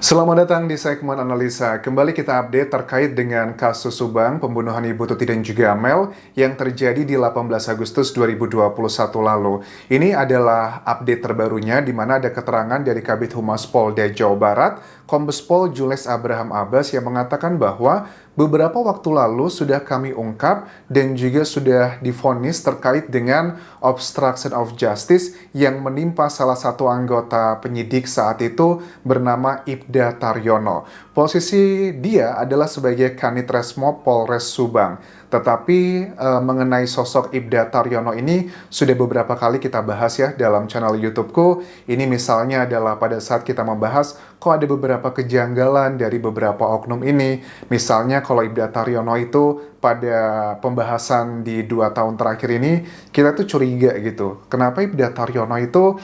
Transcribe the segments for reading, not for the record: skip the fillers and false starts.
Selamat datang di segmen analisa. Kembali kita update terkait dengan kasus Subang, pembunuhan Ibu Tuti dan juga Amel yang terjadi di 18 Agustus 2021 lalu. Ini adalah update terbarunya di mana ada keterangan dari Kabid Humas Polda Jawa Barat, Kombes Pol Jules Abraham Abbas yang mengatakan bahwa beberapa waktu lalu sudah kami ungkap dan juga sudah divonis terkait dengan obstruction of justice yang menimpa salah satu anggota penyidik saat itu bernama Ibda Taryono. Posisi dia adalah sebagai Kanit Resmo Polres Subang. Tetapi mengenai sosok Ibda Taryono ini sudah beberapa kali kita bahas ya dalam channel YouTubeku. Ini misalnya adalah pada saat kita membahas kok ada beberapa kejanggalan dari beberapa oknum ini. Misalnya kalau Ibda Taryono itu pada pembahasan di 2 tahun terakhir ini kita tuh curiga gitu. Kenapa Ibda Taryono itu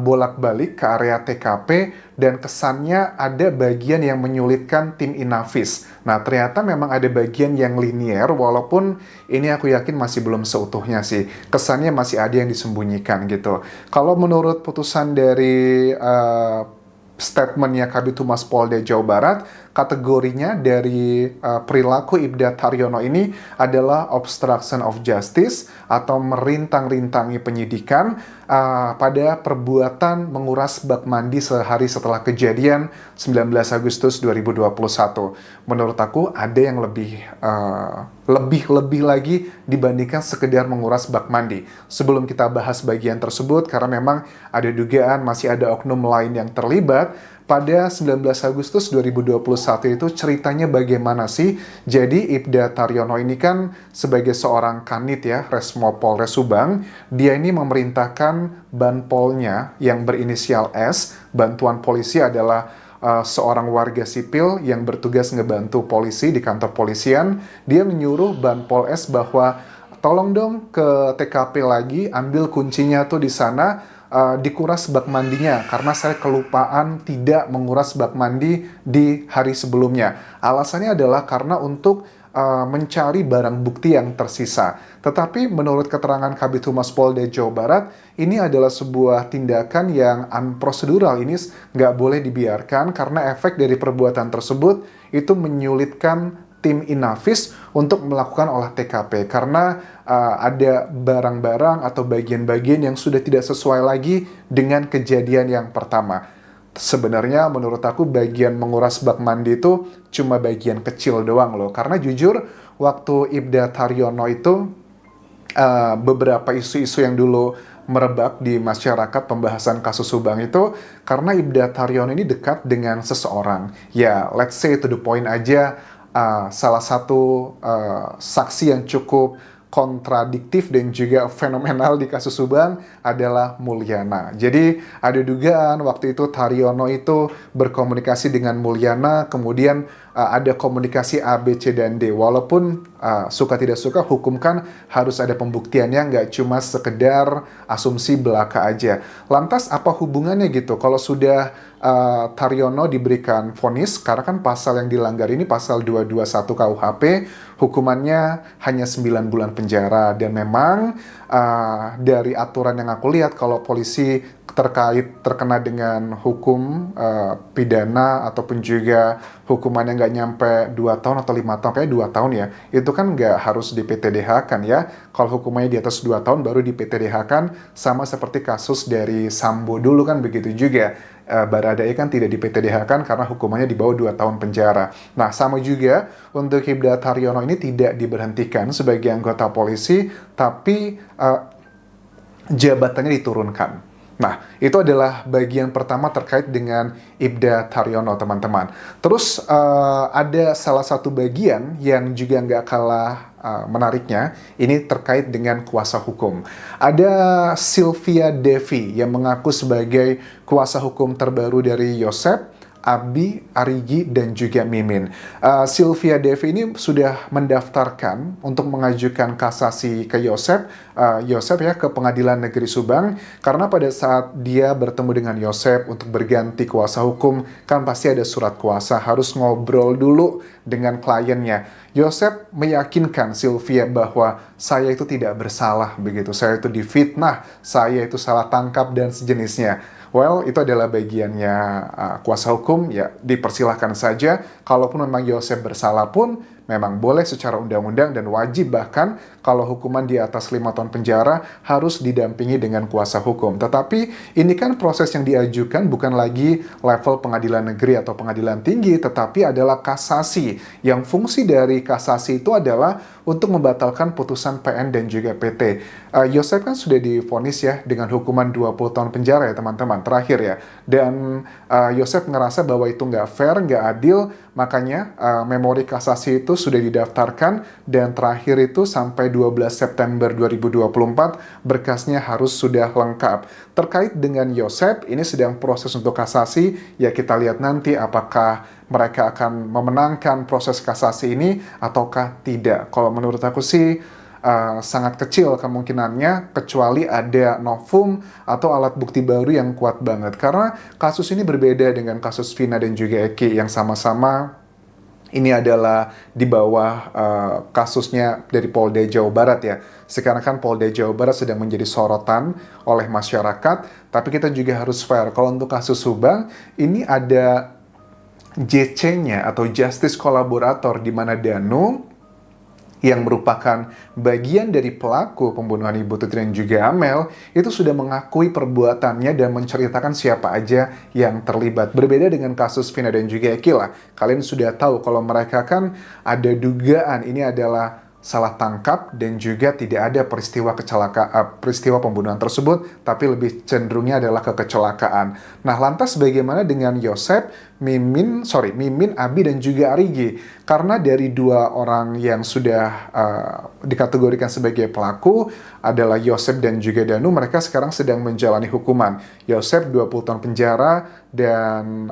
bolak-balik ke area TKP dan kesannya ada bagian yang menyulitkan tim Inavis. Nah, ternyata memang ada bagian yang linier, walaupun ini aku yakin masih belum seutuhnya sih. Kesannya masih ada yang disembunyikan gitu. Kalau menurut putusan dari statementnya Kabid Humas Polda Jawa Barat, kategorinya dari perilaku Ibda Taryono ini adalah obstruction of justice atau merintang-rintangi penyidikan pada perbuatan menguras bak mandi sehari setelah kejadian 19 Agustus 2021. Menurut aku ada yang lebih lagi dibandingkan sekedar menguras bak mandi. Sebelum kita bahas bagian tersebut, karena memang ada dugaan masih ada oknum lain yang terlibat, pada 19 Agustus 2021 itu ceritanya bagaimana sih? Jadi Ibda Taryono ini kan sebagai seorang kanit ya, Resmo Polres Subang, dia ini memerintahkan banpolnya yang berinisial S, bantuan polisi adalah seorang warga sipil yang bertugas ngebantu polisi di kantor polisian. Dia menyuruh banpol S bahwa tolong dong ke TKP lagi, ambil kuncinya tuh di sana, dikuras bak mandinya karena saya kelupaan tidak menguras bak mandi di hari sebelumnya. Alasannya adalah karena untuk mencari barang bukti yang tersisa. Tetapi menurut keterangan Kabid Humas Polda Jawa Barat, ini adalah sebuah tindakan yang unprocedural, ini nggak boleh dibiarkan karena efek dari perbuatan tersebut itu menyulitkan tim Inavis untuk melakukan olah TKP karena ada barang-barang atau bagian-bagian yang sudah tidak sesuai lagi dengan kejadian yang pertama. Sebenarnya menurut aku bagian menguras bak mandi itu cuma bagian kecil doang loh. Karena jujur waktu Ibda Taryono itu beberapa isu-isu yang dulu merebak di masyarakat pembahasan kasus Subang itu karena Ibda Taryono ini dekat dengan seseorang. Ya, let's say to the point aja, salah satu saksi yang cukup kontradiktif dan juga fenomenal di kasus Subang adalah Mulyana. Jadi ada dugaan waktu itu Taryono itu berkomunikasi dengan Mulyana, kemudian ada komunikasi A, B, C, dan D. Walaupun suka tidak suka hukum kan harus ada pembuktiannya, nggak cuma sekedar asumsi belaka aja. Lantas apa hubungannya gitu? Kalau sudah Taryono diberikan vonis, karena kan pasal yang dilanggar ini pasal 221 KUHP, hukumannya hanya 9 bulan penjara. Dan memang dari aturan yang aku lihat, kalau polisi terkena dengan hukum pidana ataupun juga hukumannya nggak nyampe 2 tahun atau 5 tahun, kayak 2 tahun ya, itu kan nggak harus di PTDH kan ya. Kalau hukumannya di atas 2 tahun baru di PTDH kan, sama seperti kasus dari Sambo dulu kan begitu juga. Baradae kan tidak di PTDH kan karena hukumannya di bawah 2 tahun penjara. Nah, sama juga untuk Ibda Taryono ini tidak diberhentikan sebagai anggota polisi, tapi jabatannya diturunkan. Nah, itu adalah bagian pertama terkait dengan Ibda Taryono, teman-teman. Terus ada salah satu bagian yang juga nggak kalah menariknya, ini terkait dengan kuasa hukum. Ada Sylvia Devi yang mengaku sebagai kuasa hukum terbaru dari Yosep, Abi, Arigi, dan juga Mimin. Sylvia Devi ini sudah mendaftarkan untuk mengajukan kasasi ke Yosep ya ke Pengadilan Negeri Subang, karena pada saat dia bertemu dengan Yosep untuk berganti kuasa hukum, kan pasti ada surat kuasa, harus ngobrol dulu dengan kliennya. Yosep meyakinkan Sylvia bahwa saya itu tidak bersalah begitu, saya itu difitnah, saya itu salah tangkap dan sejenisnya. Well, itu adalah bagiannya kuasa hukum, ya dipersilahkan saja. Kalaupun memang Yosef bersalah pun, memang boleh secara undang-undang dan wajib bahkan kalau hukuman di atas 5 tahun penjara harus didampingi dengan kuasa hukum. Tetapi ini kan proses yang diajukan bukan lagi level pengadilan negeri atau pengadilan tinggi, tetapi adalah kasasi. Yang fungsi dari kasasi itu adalah untuk membatalkan putusan PN dan juga PT. Yosef kan sudah divonis ya dengan hukuman 20 tahun penjara ya teman-teman, terakhir ya. Dan Yosef ngerasa bahwa itu nggak fair, nggak adil, makanya memori kasasi itu sudah didaftarkan dan terakhir itu sampai 12 September 2024 berkasnya harus sudah lengkap. Terkait dengan Yosef, ini sedang proses untuk kasasi, ya kita lihat nanti apakah mereka akan memenangkan proses kasasi ini ataukah tidak. Kalau menurut aku sih sangat kecil kemungkinannya, kecuali ada novum atau alat bukti baru yang kuat banget. Karena kasus ini berbeda dengan kasus Vina dan juga Eki yang sama-sama ini adalah di bawah kasusnya dari Polda Jawa Barat ya. Sekarang kan Polda Jawa Barat sedang menjadi sorotan oleh masyarakat, tapi kita juga harus fair. Kalau untuk kasus Subang, ini ada JC-nya atau Justice Collaborator, di mana Danu yang merupakan bagian dari pelaku pembunuhan Ibu Tuti dan juga Amel, itu sudah mengakui perbuatannya dan menceritakan siapa aja yang terlibat. Berbeda dengan kasus Vina dan juga Eki lah. Kalian sudah tahu kalau mereka kan ada dugaan ini adalah salah tangkap dan juga tidak ada peristiwa pembunuhan tersebut, tapi lebih cenderungnya adalah kecelakaan. Nah, lantas bagaimana dengan Yosef, Mimin, Abi dan juga Arigi? Karena dari dua orang yang sudah dikategorikan sebagai pelaku adalah Yosef dan juga Danu, mereka sekarang sedang menjalani hukuman. Yosef 20 tahun penjara dan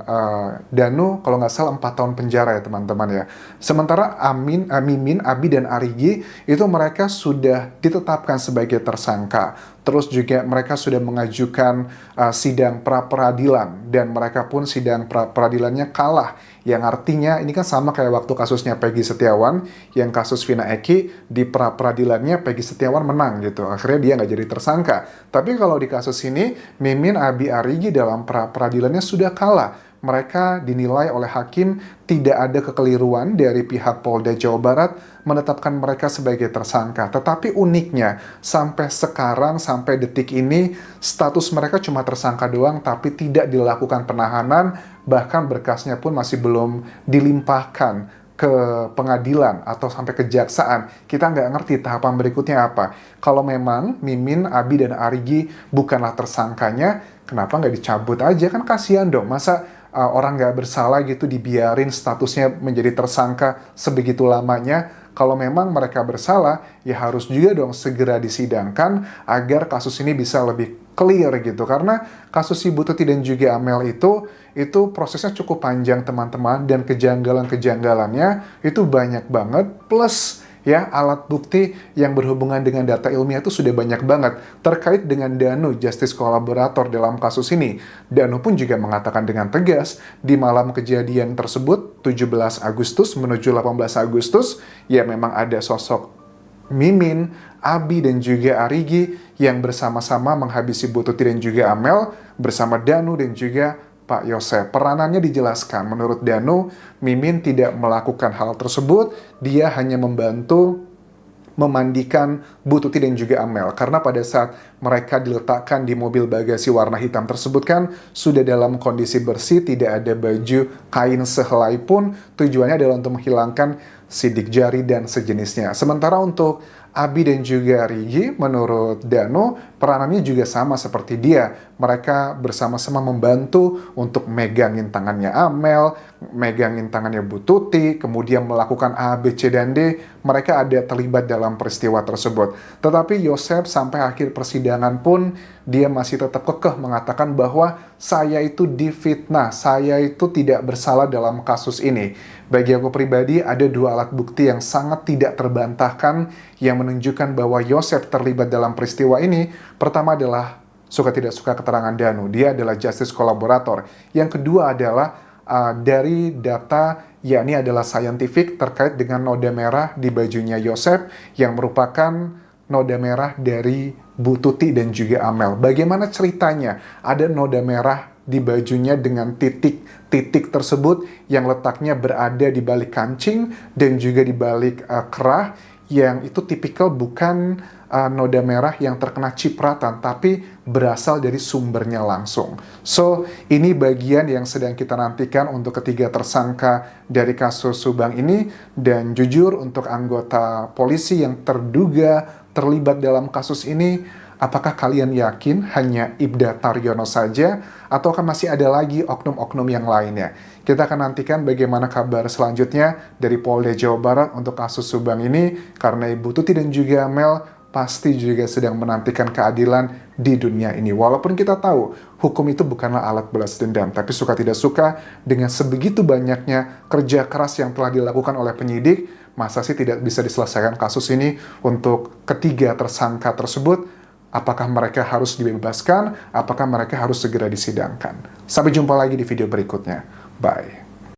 Danu kalau nggak salah 4 tahun penjara ya teman-teman ya. Sementara Mimin, Abi dan Arigi itu mereka sudah ditetapkan sebagai tersangka. Terus juga mereka sudah mengajukan sidang pra-peradilan dan mereka pun sidang pra-peradilannya kalah. Yang artinya ini kan sama kayak waktu kasusnya Peggy Setiawan, yang kasus Vina Eki, di pra-peradilannya Peggy Setiawan menang gitu. Akhirnya dia nggak jadi tersangka. Tapi kalau di kasus ini, Mimin, Abi, Arigi dalam pra-peradilannya sudah kalah. Mereka dinilai oleh hakim tidak ada kekeliruan dari pihak Polda Jawa Barat menetapkan mereka sebagai tersangka. Tetapi uniknya, sampai sekarang, sampai detik ini, status mereka cuma tersangka doang, tapi tidak dilakukan penahanan, bahkan berkasnya pun masih belum dilimpahkan ke pengadilan atau sampai kejaksaan. Kita nggak ngerti tahapan berikutnya apa. Kalau memang Mimin, Abi, dan Arigi bukanlah tersangkanya, kenapa nggak dicabut aja? Kan kasihan dong, masa orang nggak bersalah gitu dibiarin statusnya menjadi tersangka sebegitu lamanya. Kalau memang mereka bersalah, ya harus juga dong segera disidangkan agar kasus ini bisa lebih clear gitu. Karena kasus Ibu Tuti dan juga Amel itu prosesnya cukup panjang teman-teman, dan kejanggalan-kejanggalannya itu banyak banget, plus ya alat bukti yang berhubungan dengan data ilmiah itu sudah banyak banget. Terkait dengan Danu, Justice Collaborator dalam kasus ini, Danu pun juga mengatakan dengan tegas di malam kejadian tersebut 17 Agustus menuju 18 Agustus, ya memang ada sosok Mimin, Abi dan juga Arigi yang bersama-sama menghabisi Bu Tuti dan juga Amel bersama Danu dan juga Pak Yosef. Peranannya dijelaskan, menurut Danu, Mimin tidak melakukan hal tersebut, dia hanya membantu memandikan Bu Tuti dan juga Amel. Karena pada saat mereka diletakkan di mobil bagasi warna hitam tersebut kan sudah dalam kondisi bersih, tidak ada baju kain sehelai pun, tujuannya adalah untuk menghilangkan sidik jari dan sejenisnya. Sementara untuk Abi dan juga Rigi, menurut Danu, peranannya juga sama seperti dia. Mereka bersama-sama membantu untuk megangin tangannya Amel, megangin tangannya Bu Tuti, kemudian melakukan A, B, C, dan D. Mereka ada terlibat dalam peristiwa tersebut. Tetapi Yosef sampai akhir persidangan pun, dia masih tetap kekeh mengatakan bahwa saya itu difitnah, saya itu tidak bersalah dalam kasus ini. Bagi aku pribadi, ada dua alat bukti yang sangat tidak terbantahkan yang menunjukkan bahwa Yosef terlibat dalam peristiwa ini. Pertama adalah suka tidak suka keterangan Danu, dia adalah justice collaborator. Yang kedua adalah dari data, yakni adalah scientific terkait dengan noda merah di bajunya Yosef yang merupakan noda merah dari Bu Tuti dan juga Amel. Bagaimana ceritanya? Ada noda merah di bajunya dengan titik-titik tersebut yang letaknya berada di balik kancing dan juga di balik kerah, yang itu tipikal bukan noda merah yang terkena cipratan, tapi berasal dari sumbernya langsung. So, ini bagian yang sedang kita nantikan untuk ketiga tersangka dari kasus Subang ini. Dan jujur, untuk anggota polisi yang terduga terlibat dalam kasus ini, apakah kalian yakin hanya Ibda Taryono saja, ataukah masih ada lagi oknum-oknum yang lainnya? Kita akan nantikan bagaimana kabar selanjutnya dari Polda Jawa Barat untuk kasus Subang ini, karena Ibu Tuti dan juga Mel pasti juga sedang menantikan keadilan di dunia ini. Walaupun kita tahu hukum itu bukanlah alat balas dendam, tapi suka tidak suka dengan sebegitu banyaknya kerja keras yang telah dilakukan oleh penyidik, masa sih tidak bisa diselesaikan kasus ini untuk ketiga tersangka tersebut? Apakah mereka harus dibebaskan? Apakah mereka harus segera disidangkan? Sampai jumpa lagi di video berikutnya. Bye.